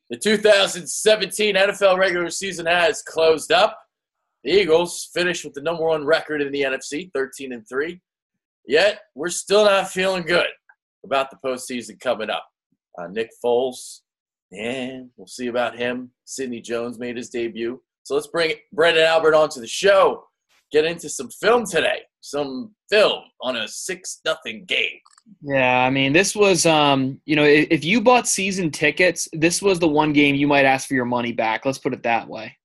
The 2017 NFL regular season has closed up. The Eagles finished with the number one record in the NFC, 13-3. Yet, we're still not feeling good about the postseason coming up. Nick Foles, and we'll see about him. Sidney Jones made his debut. So let's bring Brendan Albert onto the show. Get into some film today. Some film on a 6-0 game. Yeah, I mean, this was, if you bought season tickets, this was the one game you might ask for your money back. Let's put it that way.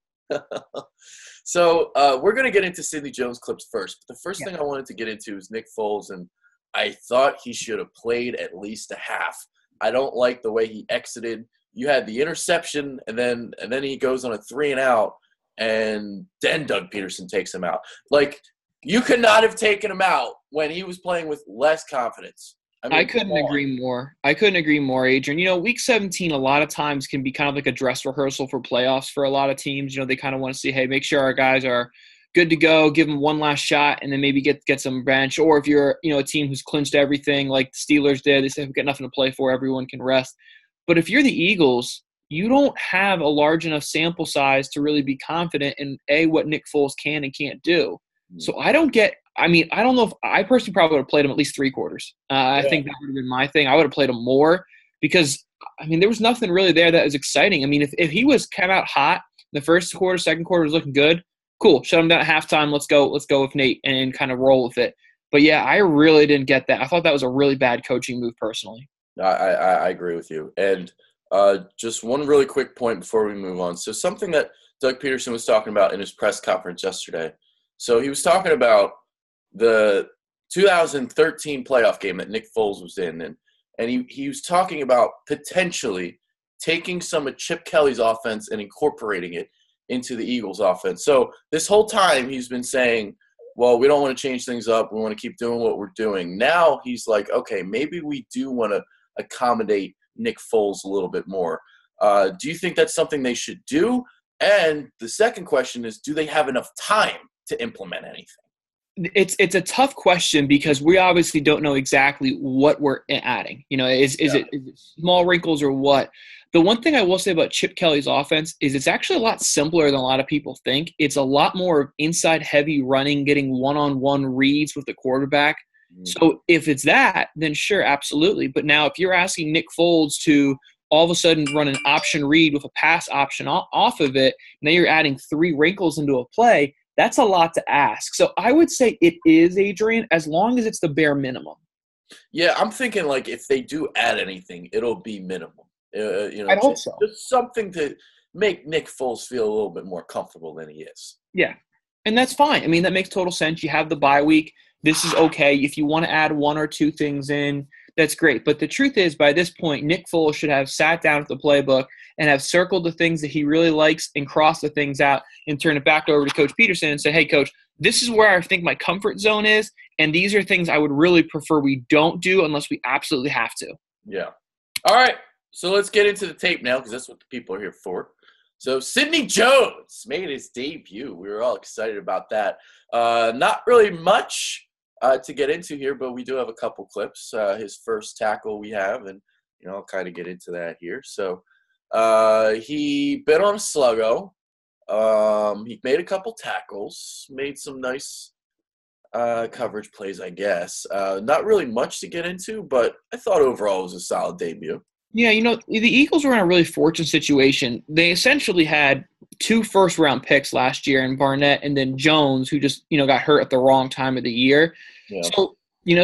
So we're going to get into Sidney Jones clips first. But the first thing I wanted to get into is Nick Foles, and I thought he should have played at least a half. I don't like the way he exited. You had the interception, and then he goes on a 3-and-out, and then Doug Peterson takes him out. Like, you could not have taken him out when he was playing with less confidence. I couldn't agree more. Adrian. Week 17 a lot of times can be kind of like a dress rehearsal for playoffs for a lot of teams. They kind of want to see, hey, make sure our guys are good to go, give them one last shot, and then maybe get some bench. Or if you're, a team who's clinched everything like the Steelers did, they say we've got nothing to play for, everyone can rest. But if you're the Eagles, you don't have a large enough sample size to really be confident in, what Nick Foles can and can't do. So I don't know if I personally probably would have played him at least 3 quarters. I think that would have been my thing. I would have played him more because, there was nothing really there that was exciting. If he came out hot, the first quarter, second quarter was looking good, cool. Shut him down at halftime. Let's go with Nate and kind of roll with it. But, yeah, I really didn't get that. I thought that was a really bad coaching move personally. I agree with you. And just one really quick point before we move on. So something that Doug Peterson was talking about in his press conference yesterday. So he was talking about the 2013 playoff game that Nick Foles was in, and he was talking about potentially taking some of Chip Kelly's offense and incorporating it into the Eagles' offense. So this whole time he's been saying, well, we don't want to change things up. We want to keep doing what we're doing. Now he's like, okay, maybe we do want to accommodate Nick Foles a little bit more. Do you think that's something they should do? And the second question is, do they have enough time to implement anything? It's a tough question because we obviously don't know exactly what we're adding. Is it small wrinkles or what? The one thing I will say about Chip Kelly's offense is it's actually a lot simpler than a lot of people think. It's a lot more inside heavy running, getting one-on-one reads with the quarterback. So if it's that, then sure, absolutely. But now if you're asking Nick Foles to all of a sudden run an option read with a pass option off of it, now you're adding 3 wrinkles into a play. That's a lot to ask. So I would say it is, Adrian, as long as it's the bare minimum. Yeah, I'm thinking like if they do add anything, it'll be minimum. I hope so. Just something to make Nick Foles feel a little bit more comfortable than he is. Yeah, and that's fine. That makes total sense. You have the bye week. This is okay. If you want to add 1 or 2 things in, that's great. But the truth is, by this point, Nick Foles should have sat down with the playbook and have circled the things that he really likes and crossed the things out and turn it back over to Coach Peterson and say, hey, Coach, this is where I think my comfort zone is, and these are things I would really prefer we don't do unless we absolutely have to. Yeah. All right, so let's get into the tape now because that's what the people are here for. So Sidney Jones made his debut. We were all excited about that. Not really much to get into here, but we do have a couple clips. His first tackle we have, and I'll kind of get into that here. So he bit on a sluggo. He made a couple tackles, made some nice coverage plays, I guess. Not really much to get into, but I thought overall it was a solid debut. Yeah, the Eagles were in a really fortunate situation. They essentially had 2 first-round picks last year in Barnett and then Jones, who just, got hurt at the wrong time of the year. Yeah. So,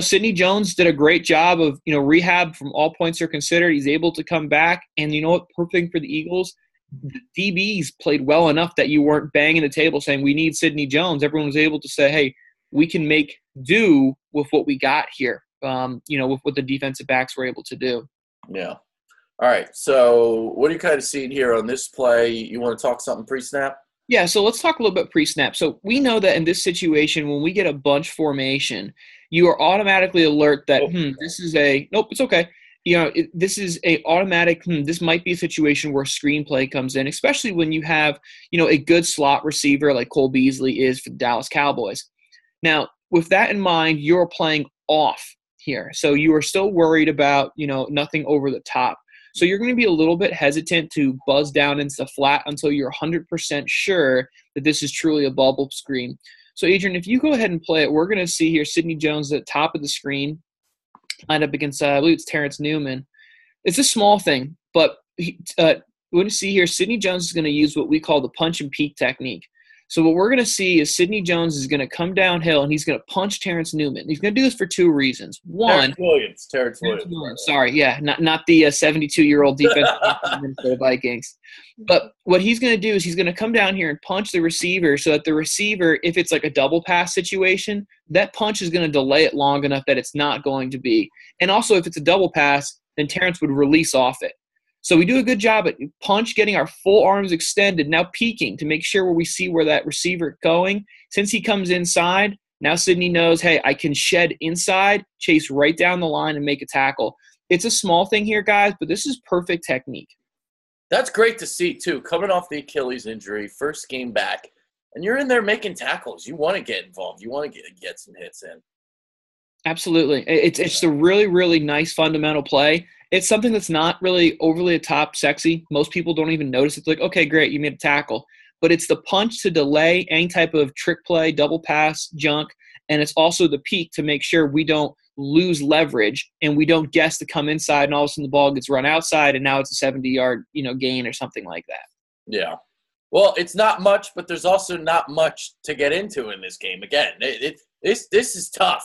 Sidney Jones did a great job of, rehab from all points are considered. He's able to come back. And you know what? Perfect thing for the Eagles, the DBs played well enough that you weren't banging the table saying we need Sidney Jones. Everyone was able to say, hey, we can make do with what we got here, with what the defensive backs were able to do. Yeah. All right, so what are you kind of seeing here on this play? You want to talk something pre-snap? Yeah, so let's talk a little bit pre-snap. So we know that in this situation, when we get a bunch formation, you are automatically alert that, this is a – nope, it's okay. This is a automatic this might be a situation where a screenplay comes in, especially when you have, a good slot receiver like Cole Beasley is for the Dallas Cowboys. Now, with that in mind, you're playing off here. So you are still worried about, nothing over the top. So you're going to be a little bit hesitant to buzz down into the flat until you're 100% sure that this is truly a bubble screen. So, Adrian, if you go ahead and play it, we're going to see here Sidney Jones at the top of the screen, lined up against, I believe it's Terrence Newman. It's a small thing, but we're going to see here Sidney Jones is going to use what we call the punch and peek technique. So what we're going to see is Sidney Jones is going to come downhill, and he's going to punch Terrence Newman. He's going to do this for two reasons. One, Terrence Williams. Sorry, yeah, not the 72-year-old defensive for the Vikings. But what he's going to do is he's going to come down here and punch the receiver so that the receiver, if it's like a double pass situation, that punch is going to delay it long enough that it's not going to be. And also, if it's a double pass, then Terrence would release off it. So we do a good job at punch, getting our full arms extended, now peeking to make sure where we see where that receiver is going. Since he comes inside, now Sidney knows, hey, I can shed inside, chase right down the line, and make a tackle. It's a small thing here, guys, but this is perfect technique. That's great to see, too. Coming off the Achilles injury, first game back, and you're in there making tackles. You want to get involved. You want to get some hits in. Absolutely. It's a really, really nice fundamental play. It's something that's not really overly top sexy. Most people don't even notice. It's like, okay, great, you made a tackle. But it's the punch to delay any type of trick play, double pass, junk, and it's also the peak to make sure we don't lose leverage and we don't guess to come inside and all of a sudden the ball gets run outside and now it's a 70-yard gain or something like that. Yeah. Well, it's not much, but there's also not much to get into in this game. Again, this is tough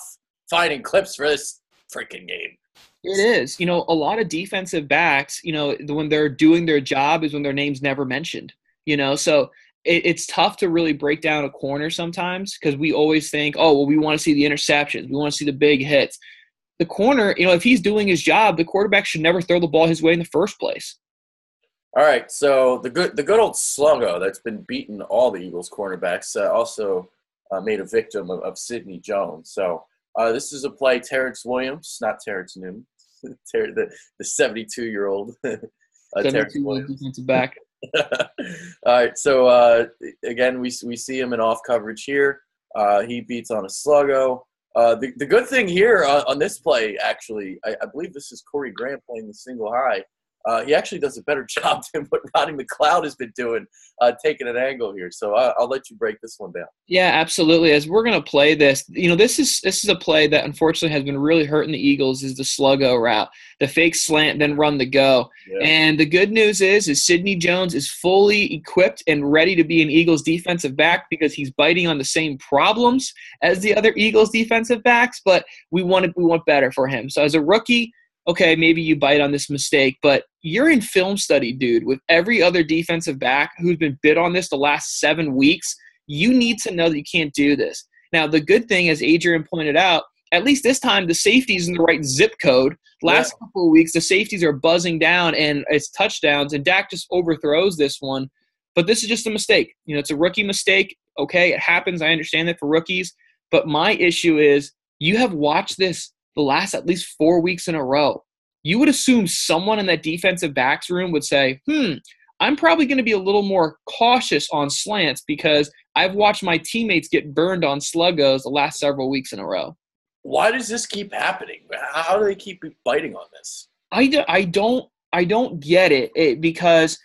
finding clips for this freaking game. It is. A lot of defensive backs, when they're doing their job is when their name's never mentioned, so it's tough to really break down a corner sometimes because we always think, oh, well, we want to see the interceptions. We want to see the big hits. The corner, if he's doing his job, the quarterback should never throw the ball his way in the first place. All right, so the good old Sluggo that's been beating all the Eagles cornerbacks also made a victim of Sidney Jones. So this is a play Terrence Williams, not Terrence Newman. The 72-year-old Terrence Williams. Defensive back. All right, so again, we see him in off coverage here. He beats on a Sluggo. The good thing here on this play, actually, I believe this is Corey Grant playing the single high. He actually does a better job than what Rodney McLeod has been doing, taking an angle here. So I'll let you break this one down. Yeah, absolutely. As we're going to play this, this is a play that unfortunately has been really hurting the Eagles is the Sluggo route, the fake slant, then run the go. Yeah. And the good news is Sidney Jones is fully equipped and ready to be an Eagles defensive back because he's biting on the same problems as the other Eagles defensive backs, but we want better for him. So as a rookie, okay, maybe you bite on this mistake, but you're in film study, dude, with every other defensive back who's been bid on this the last 7 weeks. You need to know that you can't do this. Now, the good thing, as Adrian pointed out, at least this time the safety's in the right zip code. Last couple of weeks, the safeties are buzzing down and it's touchdowns, and Dak just overthrows this one. But this is just a mistake. It's a rookie mistake. Okay, it happens. I understand that for rookies. But my issue is you have watched this the last at least 4 weeks in a row. You would assume someone in that defensive backs room would say, I'm probably going to be a little more cautious on slants because I've watched my teammates get burned on Sluggos the last several weeks in a row. Why does this keep happening? How do they keep biting on this? I don't get it because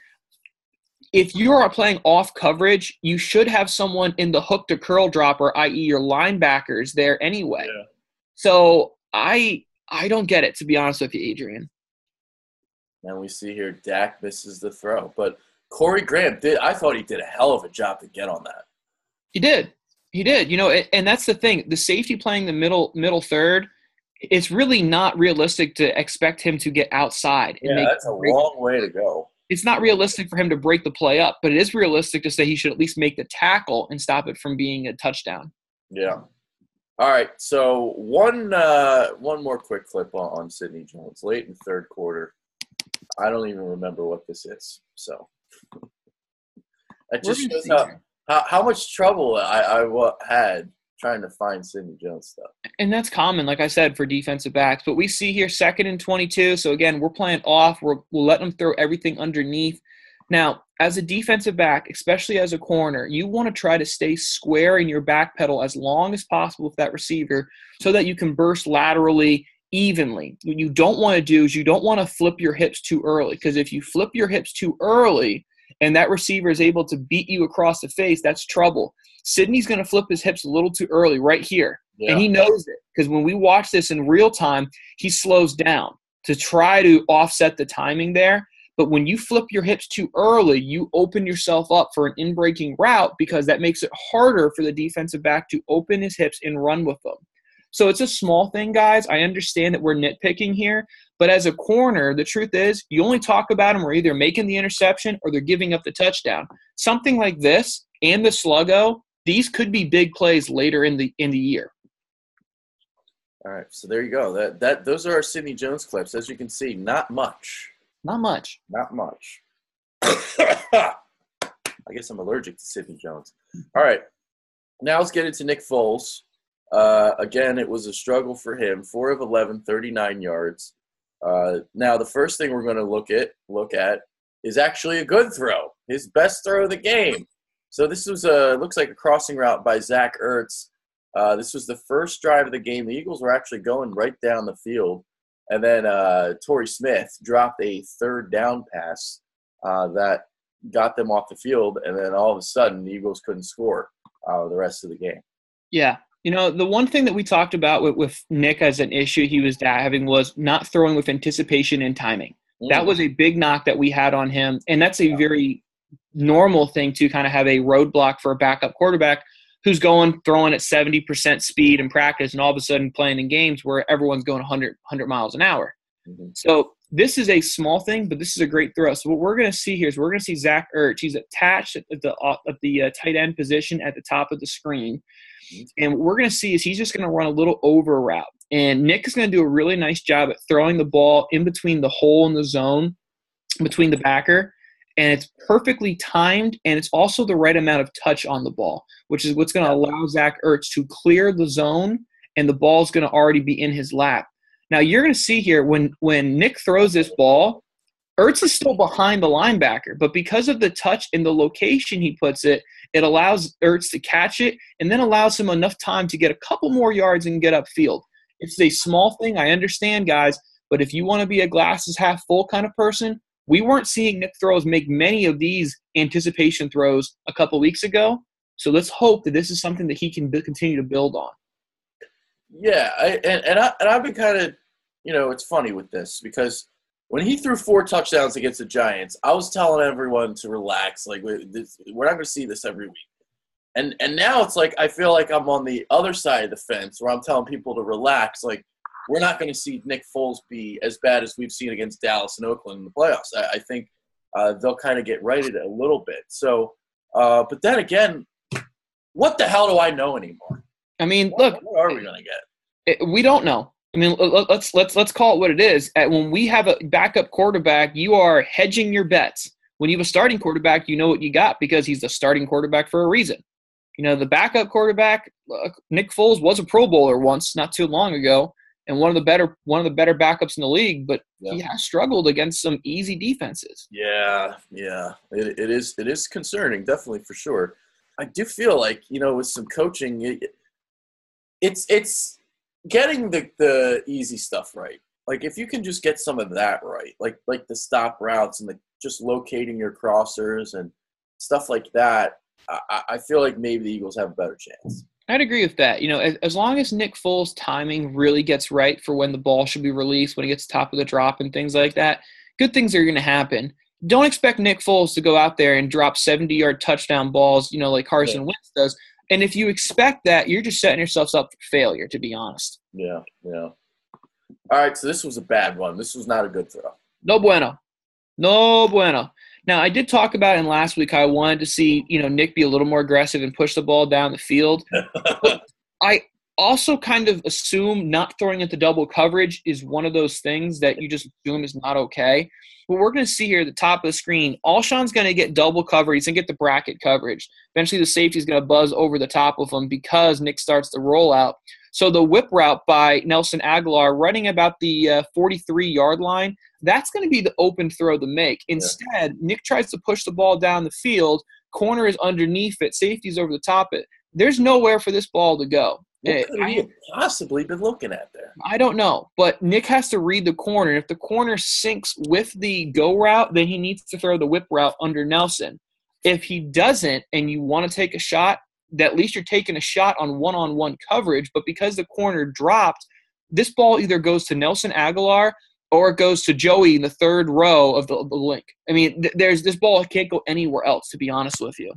if you are playing off coverage, you should have someone in the hook to curl dropper, i.e. your linebackers there anyway. Yeah. So I don't get it, to be honest with you, Adrian. And we see here Dak misses the throw. But Corey Graham I thought he did a hell of a job to get on that. He did. And that's the thing. The safety playing the middle third, it's really not realistic to expect him to get outside. And that's a long way to go. It's not realistic for him to break the play up, but it is realistic to say he should at least make the tackle and stop it from being a touchdown. Yeah. All right, so one more quick clip on Sidney Jones. Late in the third quarter. I don't even remember what this is. So that just shows how much trouble I had trying to find Sidney Jones stuff. And that's common, like I said, for defensive backs. But we see here 2nd and 22. So, again, we're playing off. We'll let them throw everything underneath. Now, as a defensive back, especially as a corner, you want to try to stay square in your back pedal as long as possible with that receiver so that you can burst laterally evenly. What you don't want to do is you don't want to flip your hips too early, because if you flip your hips too early and that receiver is able to beat you across the face, that's trouble. Sidney's going to flip his hips a little too early right here, and he knows it, because when we watch this in real time, he slows down to try to offset the timing there. But when you flip your hips too early, you open yourself up for an in-breaking route, because that makes it harder for the defensive back to open his hips and run with them. So it's a small thing, guys. I understand that we're nitpicking here, but as a corner, the truth is you only talk about them, we're either making the interception or they're giving up the touchdown. Something like this and the sluggo, these could be big plays later in the year. All right, so there you go. Those are our Sidney Jones clips. As you can see, not much. Not much. Not much. I guess I'm allergic to Sidney Jones. All right, now let's get into Nick Foles. Again, it was a struggle for him. 4 of 11, 39 yards. Now, the first thing we're going to look at is actually a good throw, his best throw of the game. So this was looks like a crossing route by Zach Ertz. This was the first drive of the game. The Eagles were actually going right down the field, and then Torrey Smith dropped a third down pass that got them off the field, and then all of a sudden the Eagles couldn't score the rest of the game. Yeah. You know, the one thing that we talked about with Nick as an issue he was having was not throwing with anticipation and timing. That was a big knock that we had on him, and that's a very normal thing to kind of have a roadblock for a backup quarterback who's throwing at 70% speed in practice, and all of a sudden playing in games where everyone's going 100 miles an hour. So this is a small thing, but this is a great throw. So what we're going to see here is we're going to see Zach Ertz. He's attached at the tight end position at the top of the screen. And what we're going to see is he's just going to run a little over route. And Nick is going to do a really nice job at throwing the ball in between the hole in the zone, between the backer. And it's perfectly timed, and it's also the right amount of touch on the ball, which is what's going to allow Zach Ertz to clear the zone, and the ball's going to already be in his lap. Now, you're going to see here when Nick throws this ball, Ertz is still behind the linebacker, but because of the touch and the location he puts it, it allows Ertz to catch it and then allows him enough time to get a couple more yards and get upfield. It's a small thing, I understand, guys, but if you want to be a glasses half full kind of person, we weren't seeing Nick throws make many of these anticipation throws a couple weeks ago, so let's hope that this is something that he can continue to build on. Yeah, I've been kind of, it's funny with this because when he threw 4 touchdowns against the Giants, I was telling everyone to relax. Like, we're not going to see this every week. And now it's like I feel like I'm on the other side of the fence where I'm telling people to relax. Like, we're not going to see Nick Foles be as bad as we've seen against Dallas and Oakland in the playoffs. I think they'll kind of get righted a little bit. So, but then again, what the hell do I know anymore? I mean, look. What are we going to get? We don't know. I mean, let's call it what it is. When we have a backup quarterback, you are hedging your bets. When you have a starting quarterback, you know what you got because he's the starting quarterback for a reason. The backup quarterback, Nick Foles was a Pro Bowler once, not too long ago, and one of the better backups in the league. But he has struggled against some easy defenses. Yeah, it is concerning, definitely for sure. I do feel like with some coaching, it's getting the easy stuff right. Like if you can just get some of that right, like the stop routes and just locating your crossers and stuff like that, I feel like maybe the Eagles have a better chance. I'd agree with that. As long as Nick Foles' timing really gets right for when the ball should be released, when he gets top of the drop and things like that, good things are going to happen. Don't expect Nick Foles to go out there and drop 70-yard touchdown balls, like Carson Wentz does. And if you expect that, you're just setting yourselves up for failure, to be honest. Yeah. All right, so this was a bad one. This was not a good throw. No bueno. Now, I did talk about in last week how I wanted to see, Nick be a little more aggressive and push the ball down the field. I also kind of assume not throwing into double coverage is one of those things that you just assume is not okay. What we're going to see here at the top of the screen, Alshon's going to get double coverage. He's going to get the bracket coverage. Eventually, the safety is going to buzz over the top of him because Nick starts the rollout. So the whip route by Nelson Aguilar running about the 43-yard line, that's going to be the open throw to make. Instead, Nick tries to push the ball down the field. Corner is underneath it. Safety's over the top of it. There's nowhere for this ball to go. What could he have possibly been looking at there? I don't know, but Nick has to read the corner. If the corner syncs with the go route, then he needs to throw the whip route under Nelson. If he doesn't and you want to take a shot, at least you're taking a shot on one-on-one coverage. But because the corner dropped, this ball either goes to Nelson Aguilar or it goes to Joey in the third row of the link. I mean, this ball can't go anywhere else, to be honest with you.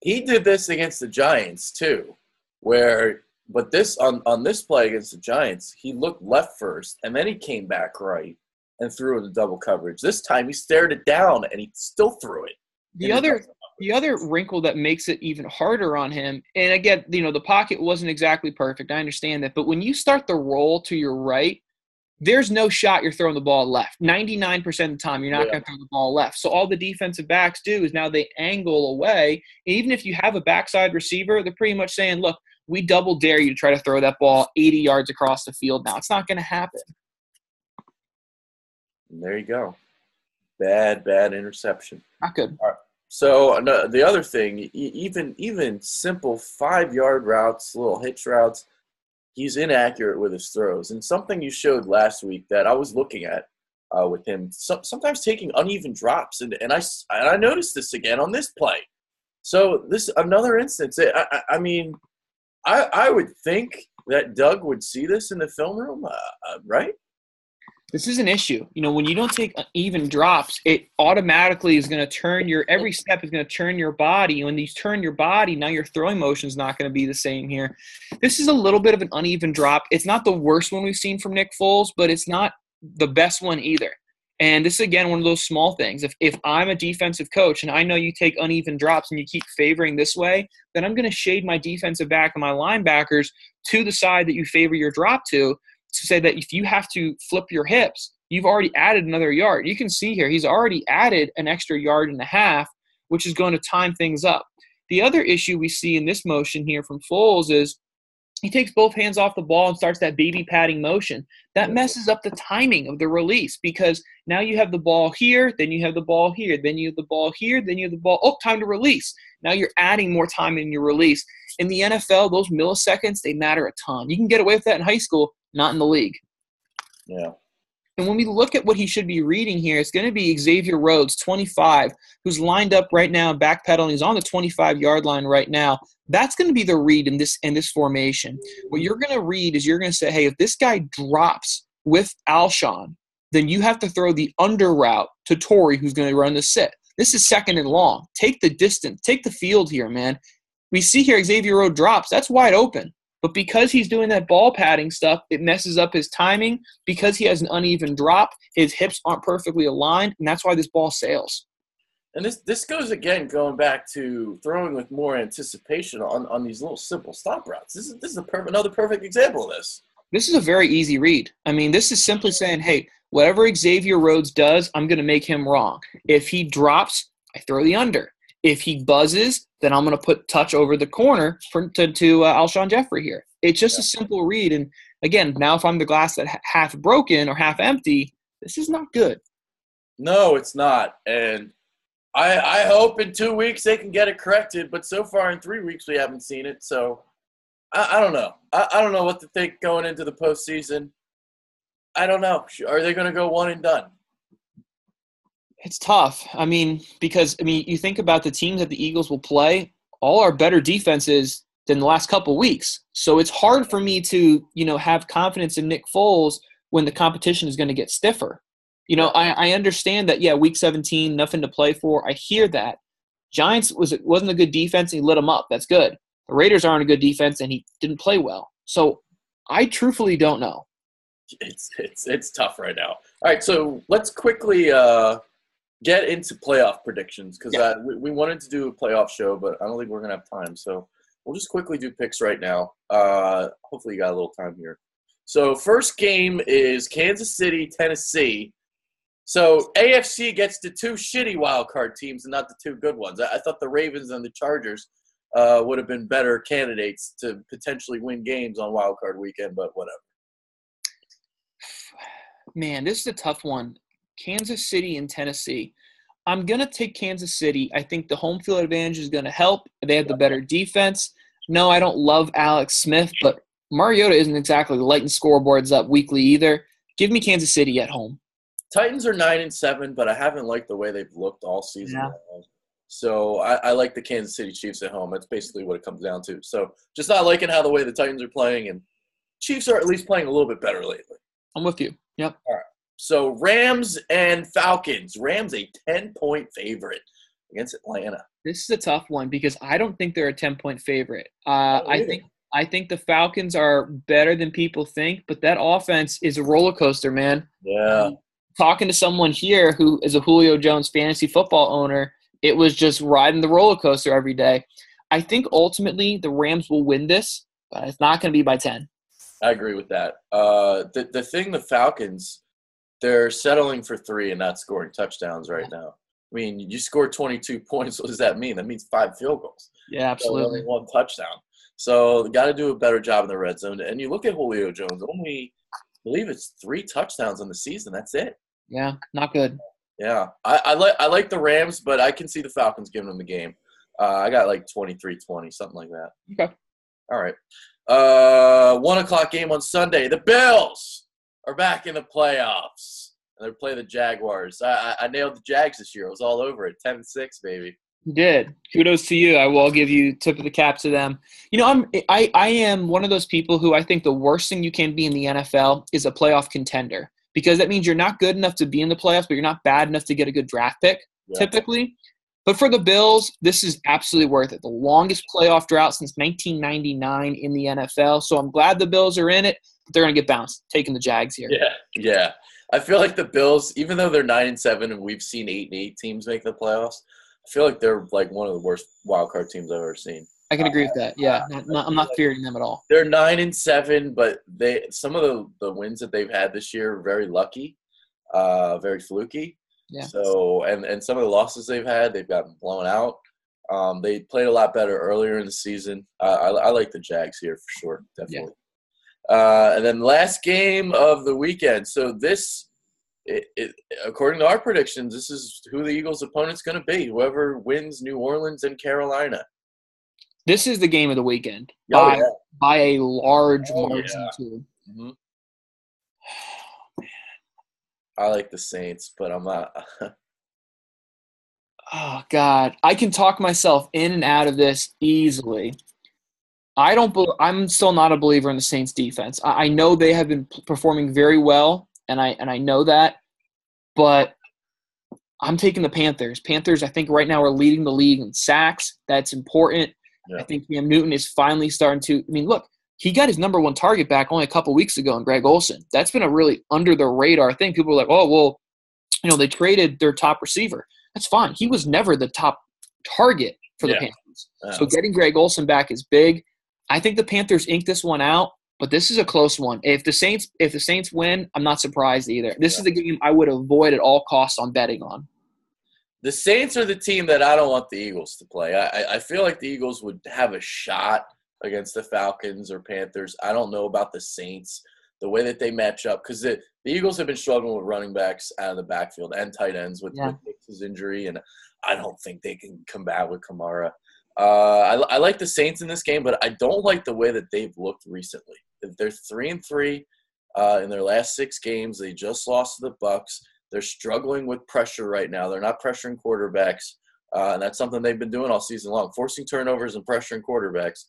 He did this against the Giants too, but this on this play against the Giants, he looked left first, and then he came back right and threw in the double coverage. This time he stared it down, and he still threw it. The other wrinkle that makes it even harder on him, and again, the pocket wasn't exactly perfect. I understand that. But when you start the roll to your right, there's no shot you're throwing the ball left. 99% of the time, you're not going to throw the ball left. So all the defensive backs do is now they angle away. And even if you have a backside receiver, they're pretty much saying, look, we double dare you to try to throw that ball 80 yards across the field now. It's not going to happen. And there you go. Bad interception. Not good. All right. So the other thing, even simple 5-yard routes, little hitch routes, he's inaccurate with his throws. And something you showed last week that I was looking at with him, sometimes taking uneven drops. And I noticed this again on this play. So this another instance. I mean, I would think that Doug would see this in the film room, right? This is an issue. When you don't take even drops, it automatically is going to turn every step is going to turn your body. When you turn your body, now your throwing motion is not going to be the same here. This is a little bit of an uneven drop. It's not the worst one we've seen from Nick Foles, but it's not the best one either. And this is, again, one of those small things. If I'm a defensive coach and I know you take uneven drops and you keep favoring this way, then I'm going to shade my defensive back and my linebackers to the side that you favor your drop to say that if you have to flip your hips, you've already added another yard. You can see here he's already added an extra 1.5 yards, which is going to time things up. The other issue we see in this motion here from Foles is he takes both hands off the ball and starts that baby padding motion. That messes up the timing of the release because now you have the ball here, then you have the ball here, then you have the ball here, then you have the ball. Oh, time to release. Now you're adding more time in your release. In the NFL, those milliseconds, they matter a ton. You can get away with that in high school, not in the league. Yeah. And when we look at what he should be reading here, it's going to be Xavier Rhodes, 25, who's lined up right now, backpedaling. He's on the 25-yard line right now. That's going to be the read in this formation. What you're going to read is you're going to say, hey, if this guy drops with Alshon, then you have to throw the under route to Torrey, who's going to run the sit. This is second and long. Take the distance. Take the field here, man. We see here Xavier Rhodes drops. That's wide open. But because he's doing that ball padding stuff, it messes up his timing. Because he has an uneven drop, his hips aren't perfectly aligned, and that's why this ball sails. And this goes again, going back to throwing with more anticipation on these little simple stop routes. This is another perfect example of this. This is a very easy read. I mean, this is simply saying, hey, whatever Xavier Rhodes does, I'm going to make him wrong. If he drops, I throw the under. If he buzzes, then I'm going to put touch over the corner to Alshon Jeffrey here. It's just a simple read. And, again, now if I'm the glass that's half broken or half empty, this is not good. No, it's not. And I hope in 2 weeks they can get it corrected. But so far in 3 weeks we haven't seen it. So I don't know. I don't know what to think going into the postseason. I don't know. Are they going to go one and done? It's tough. Because you think about the teams that the Eagles will play, all are better defenses than the last couple of weeks. So it's hard for me to, have confidence in Nick Foles when the competition is going to get stiffer. I understand that, week 17, nothing to play for. I hear that. Giants wasn't a good defense, and he lit them up. That's good. The Raiders aren't a good defense, and he didn't play well. So I truthfully don't know. It's tough right now. All right, so let's quickly get into playoff predictions because we wanted to do a playoff show, but I don't think we're going to have time. So we'll just quickly do picks right now. Hopefully you got a little time here. So first game is Kansas City, Tennessee. So AFC gets the 2 shitty wild card teams and not the 2 good ones. I thought the Ravens and the Chargers would have been better candidates to potentially win games on wild card weekend, but whatever. Man, this is a tough one. Kansas City and Tennessee. I'm going to take Kansas City. I think the home field advantage is going to help. They have the better defense. No, I don't love Alex Smith, but Mariota isn't exactly lighting scoreboards up weekly either. Give me Kansas City at home. Titans are 9-7, but I haven't liked the way they've looked all season Yeah. long. So I like the Kansas City Chiefs at home. That's basically what it comes down to. So just not liking how the way the Titans are playing, and Chiefs are at least playing a little bit better lately. I'm with you. Yep. All right. So Rams and Falcons. Rams a 10-point favorite against Atlanta. This is a tough one because I don't think they're a 10-point favorite. I think the Falcons are better than people think, but that offense is a roller coaster, man. Yeah. Talking to someone here who is a Julio Jones fantasy football owner, it was just riding the roller coaster every day. I think ultimately the Rams will win this, but it's not going to be by 10. I agree with that. The Falcons, they're settling for 3 and not scoring touchdowns right now. I mean, you scored 22 points. What does that mean? That means 5 field goals. Yeah, absolutely. So only 1 touchdown. So got to do a better job in the red zone. And you look at Julio Jones, only, I believe it's 3 touchdowns on the season. That's it. Yeah, not good. Yeah, I like the Rams, but I can see the Falcons giving them the game. I got like 23-20, something like that. Okay. All right. 1 o'clock game on Sunday. The Bills are back in the playoffs. And they play the Jaguars. I nailed the Jags this year. I was all over it. 10-6, baby. You did. Kudos to you. I will give you tip of the cap to them. You know, I am one of those people who I think the worst thing you can be in the NFL is a playoff contender, because that means you're not good enough to be in the playoffs, but you're not bad enough to get a good draft pick, typically. But for the Bills, this is absolutely worth it. The longest playoff drought since 1999 in the NFL. So I'm glad the Bills are in it, but they're going to get bounced, taking the Jags here. Yeah. I feel like the Bills, even though they're 9-7 and we've seen 8-8 teams make the playoffs, I feel like they're like one of the worst wild card teams I've ever seen. I can agree with that. Yeah, I'm not fearing them at all. They're 9-7, but some of the wins that they've had this year are very lucky, very fluky. Yeah. So and some of the losses they've had, they've gotten blown out. They played a lot better earlier in the season. I like the Jags here for sure, definitely. Yeah. And then last game of the weekend. So this, according to our predictions, this is who the Eagles' opponent's going to be. Whoever wins New Orleans and Carolina. This is the game of the weekend by a large margin too. Mm-hmm. I like the Saints, but I'm not. Oh, God. I can talk myself in and out of this easily. I'm still not a believer in the Saints defense. I know they have been performing very well, and I know that, but I'm taking the Panthers. Panthers, I think right now are leading the league in sacks. That's important. Yeah. I think Cam Newton is finally starting to – I mean, look, he got his number 1 target back only a couple weeks ago in Greg Olsen. That's been a really under-the-radar thing. People are like, oh, well, you know, they traded their top receiver. That's fine. He was never the top target for the Panthers. So getting Greg Olsen back is big. I think the Panthers ink this one out, but this is a close one. If the Saints win, I'm not surprised either. This is the game I would avoid at all costs on betting on. The Saints are the team that I don't want the Eagles to play. I feel like the Eagles would have a shot against the Falcons or Panthers. I don't know about the Saints, the way that they match up, because the Eagles have been struggling with running backs out of the backfield and tight ends with Hicks' injury, and I don't think they can combat with Kamara. I like the Saints in this game, but I don't like the way that they've looked recently. They're 3-3 in their last 6 games. They just lost to the Bucs. They're struggling with pressure right now. They're not pressuring quarterbacks, and that's something they've been doing all season long, forcing turnovers and pressuring quarterbacks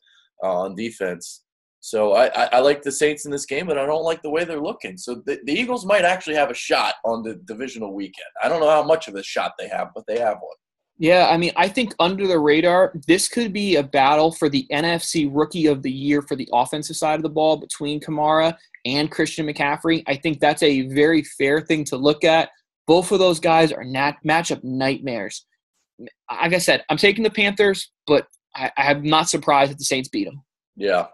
on defense. So I like the Saints in this game, but I don't like the way they're looking. So the Eagles might actually have a shot on the divisional weekend. I don't know how much of a shot they have, but they have one. Yeah, I mean, I think under the radar, this could be a battle for the NFC Rookie of the Year for the offensive side of the ball between Kamara and Christian McCaffrey. I think that's a very fair thing to look at. Both of those guys are matchup nightmares. Like I said, I'm taking the Panthers, but I'm not surprised that the Saints beat them. Yeah.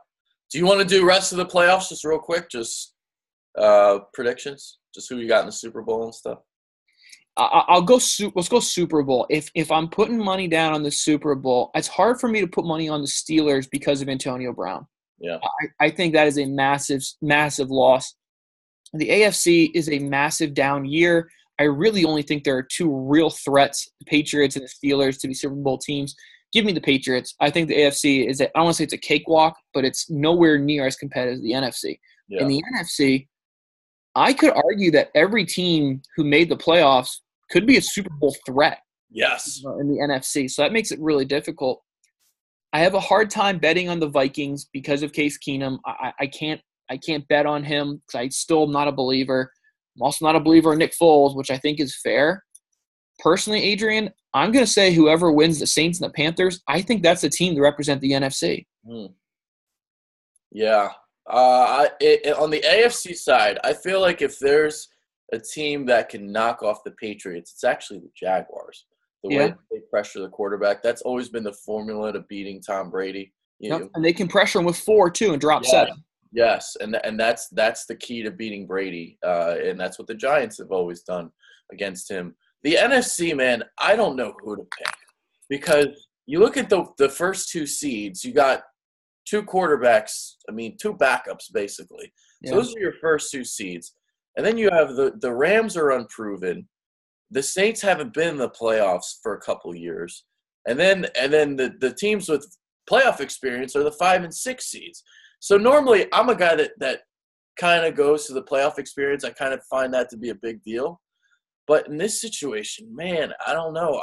Do you want to do rest of the playoffs just real quick? Just predictions? Just who you got in the Super Bowl and stuff? I'll go. Let's go Super Bowl. If I'm putting money down on the Super Bowl, it's hard for me to put money on the Steelers because of Antonio Brown. Yeah, I think that is a massive, massive loss. The AFC is a massive down year. I really only think there are 2 real threats: the Patriots and the Steelers, to be Super Bowl teams. give me the Patriots. I think the AFC I don't want to say it's a cakewalk, but it's nowhere near as competitive as the NFC. Yeah. In the NFC, I could argue that every team who made the playoffs could be a Super Bowl threat. Yes. In the NFC. So that makes it really difficult. I have a hard time betting on the Vikings because of Case Keenum. I can't bet on him because I still am not a believer. I'm also not a believer in Nick Foles, which I think is fair. Personally, Adrian, I'm going to say whoever wins the Saints and the Panthers, I think that's the team to represent the NFC. Yeah. On the AFC side, I feel like if there's a team that can knock off the Patriots, it's actually the Jaguars. The way they pressure the quarterback, that's always been the formula to beating Tom Brady. Yep. And they can pressure him with 4 too and drop 7. Yes, and that's the key to beating Brady, and that's what the Giants have always done against him. The NFC, man, I don't know who to pick because you look at the first 2 seeds, you got 2 quarterbacks, 2 backups basically. Yeah. So those are your first 2 seeds. And then you have the Rams are unproven. The Saints haven't been in the playoffs for a couple years. And then the teams with playoff experience are the 5 and 6 seeds. So normally I'm a guy that kind of goes to the playoff experience. I kind of find that to be a big deal. But in this situation, man, I don't know.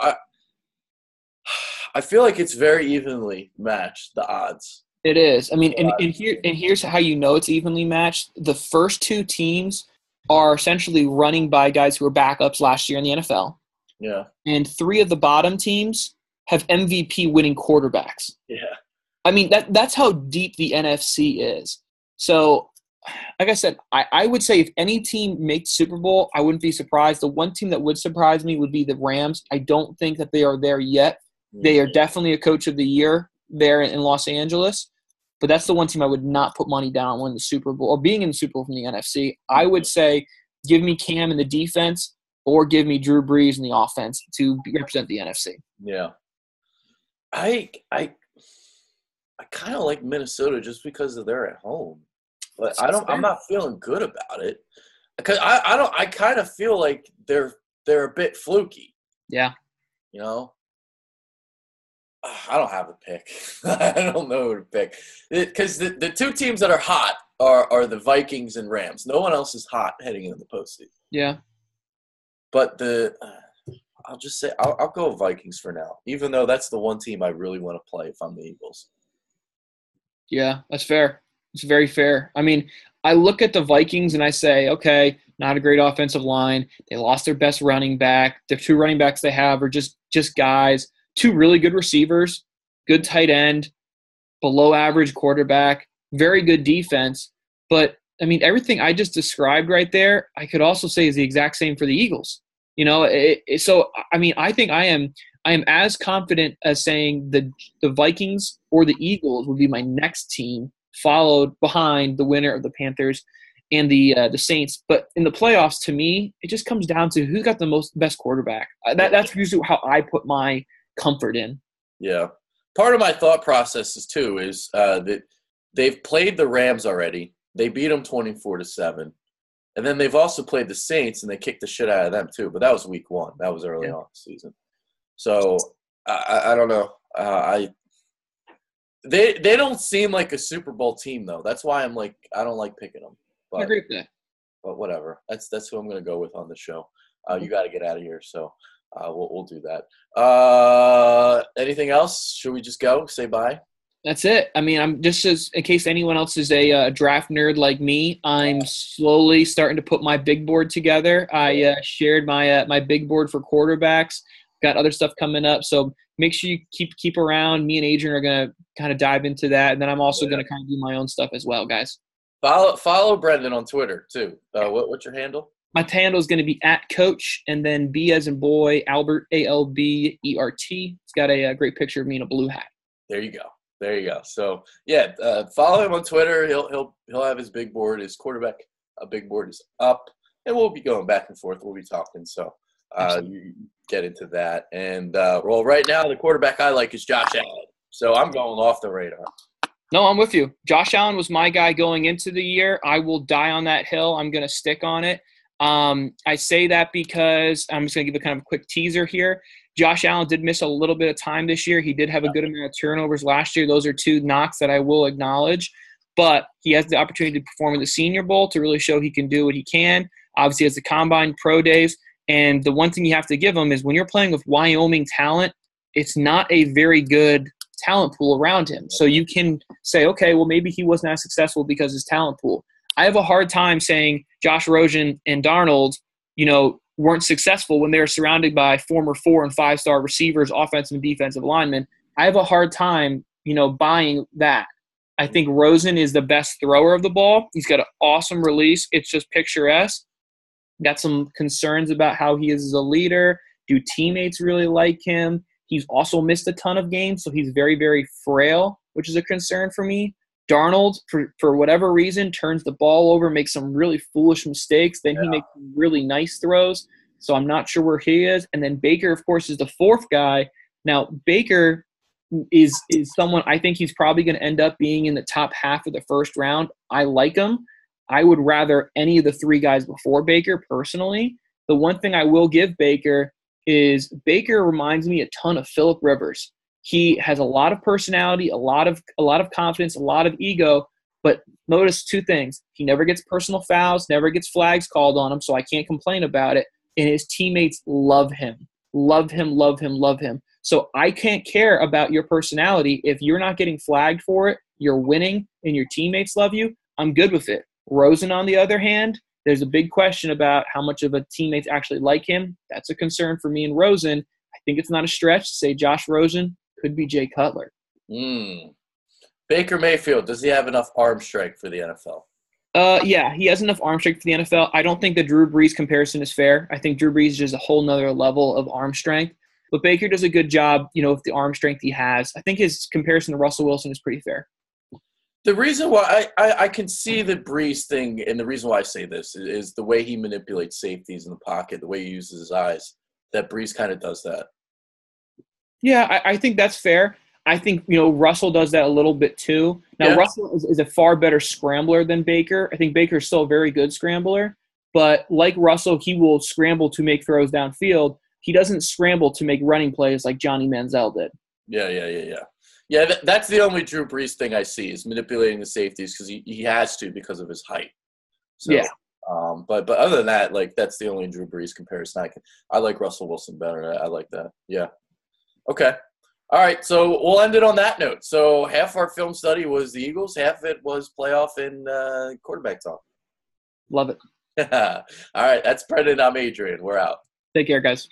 I feel like it's very evenly matched, the odds. It is. I mean, and here's how you know it's evenly matched. The first 2 teams are essentially running by guys who were backups last year in the NFL. Yeah. And 3 of the bottom teams have MVP winning quarterbacks. Yeah. I mean, that's how deep the NFC is. So, like I said, I would say if any team makes Super Bowl, I wouldn't be surprised. The one team that would surprise me would be the Rams. I don't think that they are there yet. They are definitely a coach of the year there in Los Angeles. But that's the one team I would not put money down on winning the Super Bowl or being in the Super Bowl from the NFC. I would say give me Cam in the defense or give me Drew Brees in the offense to represent the NFC. Yeah. I kind of like Minnesota just because they're at home. But I'm not feeling good about it. Because I kind of feel like they're a bit fluky. Yeah. You know? I don't have a pick. I don't know who to pick. Because the 2 teams that are hot are the Vikings and Rams. No one else is hot heading into the postseason. Yeah. But I'll just say I'll go Vikings for now, even though that's the one team I really want to play if I'm the Eagles. Yeah, that's fair. It's very fair. I mean, I look at the Vikings and I say, okay, not a great offensive line. They lost their best running back. The 2 running backs they have are just guys. 2 really good receivers, good tight end, below average quarterback, very good defense. But, I mean, everything I just described right there, I could also say is the exact same for the Eagles. You know, so, I mean, I think I am as confident as saying the Vikings or the Eagles would be my next team, followed behind the winner of the Panthers and the Saints. But in the playoffs, to me, it just comes down to who got the best quarterback. That's usually how I put my comfort in. Yeah. Part of my thought process is that they've played the Rams already. They beat them 24-7. And then they've also played the Saints, and they kicked the shit out of them too. But that was week 1. That was early on in the season. So I don't know. They don't seem like a Super Bowl team though. That's why I'm like I don't like picking them. But, I agree with that. But whatever. That's who I'm going to go with on the show. You got to get out of here, so we'll do that. Anything else? Should we just go? Say bye? That's it. I mean, I'm just in case anyone else is a draft nerd like me, I'm slowly starting to put my big board together. I shared my big board for quarterbacks. Got other stuff coming up, so make sure you keep around. Me and Adrian are gonna kind of dive into that, and then I'm also gonna kind of do my own stuff as well, guys. Follow Brendan on Twitter too. What's your handle? My handle is going to be @coach and then B as in boy Albert ALBERT. It's got a great picture of me in a blue hat. There you go. So yeah, follow him on Twitter. He'll have his big board. His quarterback big board is up, and we'll be going back and forth. We'll be talking. So you get into that. And right now the quarterback I like is Josh Allen. So I'm going off the radar. No, I'm with you. Josh Allen was my guy going into the year. I will die on that hill. I'm going to stick on it. I say that because I'm just going to give a kind of quick teaser here. Josh Allen did miss a little bit of time this year. He did have a good amount of turnovers last year. Those are two knocks that I will acknowledge. But he has the opportunity to perform in the Senior Bowl to really show he can do what he can. Obviously, has the Combine, Pro Days. And the one thing you have to give him is when you're playing with Wyoming talent, it's not a very good talent pool around him. So you can say, okay, well, maybe he wasn't as successful because of his talent pool. I have a hard time saying Josh Rosen and Darnold, weren't successful when they were surrounded by former 4- and 5-star receivers, offensive and defensive linemen. I have a hard time, buying that. I think Rosen is the best thrower of the ball. He's got an awesome release. It's just picturesque. Got some concerns about how he is as a leader. Do teammates really like him? He's also missed a ton of games, so he's very, very frail, which is a concern for me. Darnold, for whatever reason, turns the ball over, makes some really foolish mistakes. Then he makes really nice throws. So I'm not sure where he is. And then Baker, of course, is the fourth guy. Now, Baker is someone I think he's probably going to end up being in the top half of the first round. I like him. I would rather any of the three guys before Baker personally. The one thing I will give Baker is Baker reminds me a ton of Phillip Rivers. He has a lot of personality, a lot of confidence, a lot of ego, but notice two things. He never gets personal fouls, never gets flags called on him, so I can't complain about it. And his teammates love him. Love him, love him, love him. So I can't care about your personality. If you're not getting flagged for it, you're winning, and your teammates love you, I'm good with it. Rosen, on the other hand, there's a big question about how much of a teammates actually like him. That's a concern for me and Rosen. I think it's not a stretch to say Josh Rosen could be Jay Cutler. Baker Mayfield, does he have enough arm strength for the NFL? Yeah, he has enough arm strength for the NFL. I don't think the Drew Brees comparison is fair. I think Drew Brees is just a whole nother level of arm strength. But Baker does a good job, with the arm strength he has. I think his comparison to Russell Wilson is pretty fair. The reason why I can see the Brees thing, and the reason why I say this is the way he manipulates safeties in the pocket, the way he uses his eyes, that Brees kind of does that. Yeah, I think that's fair. I think, Russell does that a little bit too. Now, Russell is a far better scrambler than Baker. I think Baker is still a very good scrambler. But like Russell, he will scramble to make throws downfield. He doesn't scramble to make running plays like Johnny Manziel did. Yeah, that's the only Drew Brees thing I see is manipulating the safeties because he has to because of his height. So, yeah. But other than that, that's the only Drew Brees comparison I like Russell Wilson better. I like that. Yeah. Okay. All right. So we'll end it on that note. So half our film study was the Eagles, half of it was playoff and quarterback talk. Love it. All right. That's Brendan. I'm Adrian. We're out. Take care, guys.